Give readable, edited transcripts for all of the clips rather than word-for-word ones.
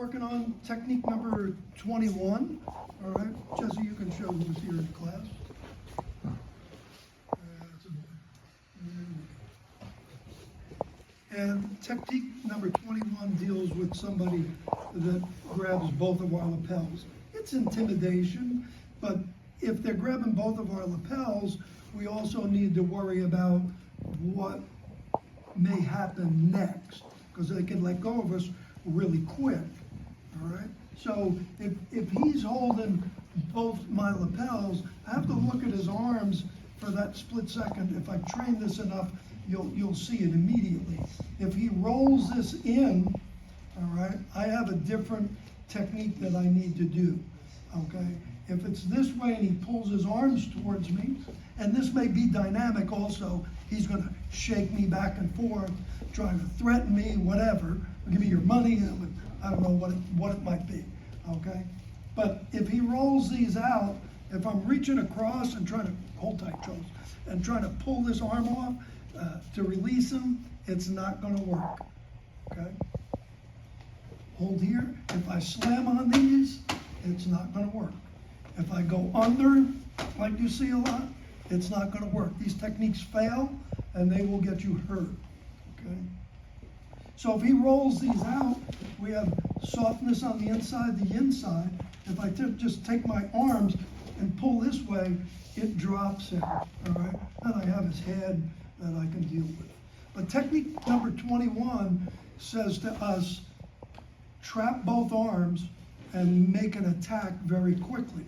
working on technique number 21. All right, Jesse, you can show who's here in class. That's a boy. And technique number 21 deals with somebody that grabs both of our lapels. It's intimidation, but if they're grabbing both of our lapels, we also need to worry about what may happen next, because they can let go of us really quick, all right? So if he's holding both my lapels, I have to look at his arms for that split second. If I train this enough, you'll see it immediately. If he rolls this in, all right, I have a different technique that I need to do, okay? If it's this way and he pulls his arms towards me, and this may be dynamic also, he's gonna shake me back and forth, trying to threaten me, whatever, give me your money, I don't know what it might be, okay? But if he rolls these out, if I'm reaching across and trying to, hold tight, Charles, and trying to pull this arm off to release him, it's not gonna work, okay? Hold here, if I slam on these, it's not gonna work. If I go under, like you see a lot, it's not gonna work. These techniques fail and they will get you hurt, okay? So if he rolls these out, we have softness on the inside, the inside. If I just take my arms and pull this way, it drops him, all right? And I have his head that I can deal with. But technique number 21 says to us, trap both arms and make an attack very quickly.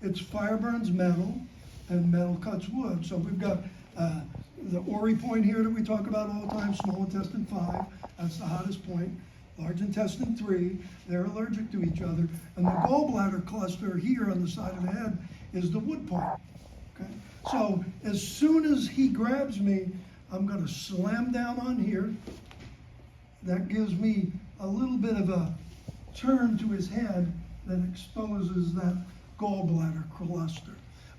It's fire burns metal and metal cuts wood. So we've got the Ori point here that we talk about all the time, small intestine 5, that's the hottest point. Large intestine 3, they're allergic to each other. And the gallbladder cluster here on the side of the head is the wood point, okay? So as soon as he grabs me, I'm gonna slam down on here. That gives me a little bit of a turn to his head that exposes that gallbladder cluster.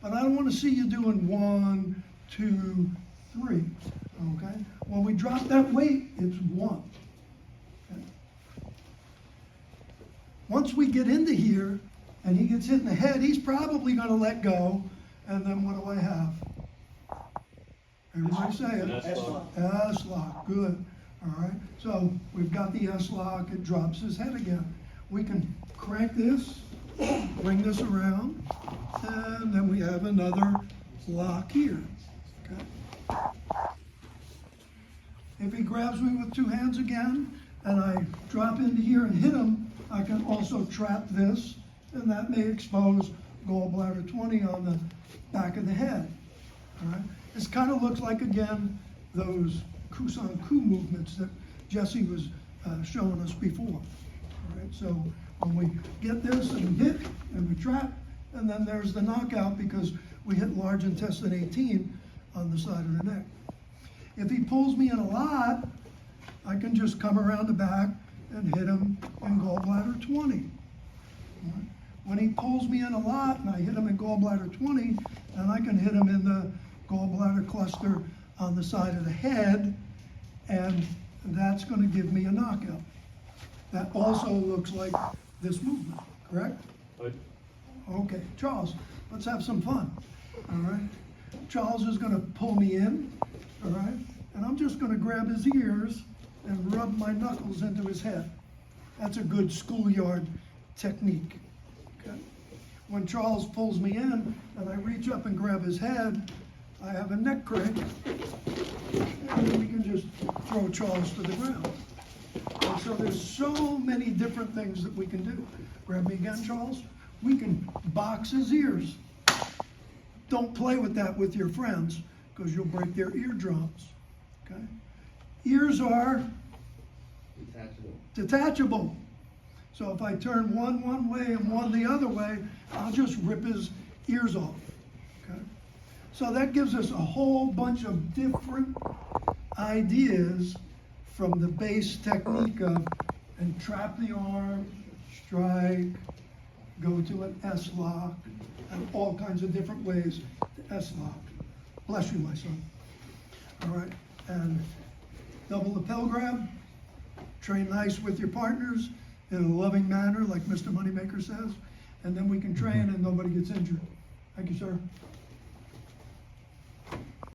But I don't want to see you doing 1, 2, 3, okay? When we drop that weight, it's 1, okay? Once we get into here and he gets hit in the head, he's probably going to let go, and then what do I have? Everybody say it. S-lock. S-lock, good. All right, so we've got the S-lock, it drops his head again. We can crank this, bring this around, and then we have another lock here, okay? If he grabs me with 2 hands again, and I drop into here and hit him, I can also trap this, and that may expose gallbladder 20 on the back of the head, all right? This kind of looks like, again, those Kusan-ku movements that Jesse was showing us before. All right, so when we get this and we hit and we trap, and then there's the knockout because we hit large intestine 18 on the side of the neck. If he pulls me in a lot, I can just come around the back and hit him in gallbladder 20. All right? When he pulls me in a lot and I hit him in gallbladder 20, then I can hit him in the gallbladder cluster on the side of the head, and that's going to give me a knockout. That also looks like this movement, correct? Good. Okay, Charles, let's have some fun, all right? Charles is going to pull me in, all right? And I'm just going to grab his ears and rub my knuckles into his head. That's a good schoolyard technique, okay? When Charles pulls me in and I reach up and grab his head, I have a neck crank, and then we can just throw Charles to the ground. And so there's so many different things that we can do. Grab me again, Charles. We can box his ears. Don't play with that with your friends, because you'll break their eardrums, okay? Ears are detachable. So if I turn one way and one the other way, I'll just rip his ears off, okay? So that gives us a whole bunch of different ideas from the base technique of entrap the arm, strike, go to an S-lock, and all kinds of different ways to S-lock. Bless you, my son. All right, and double lapel grab, train nice with your partners, in a loving manner, like Mr. Moneymaker says, and then we can train and nobody gets injured. Thank you, sir.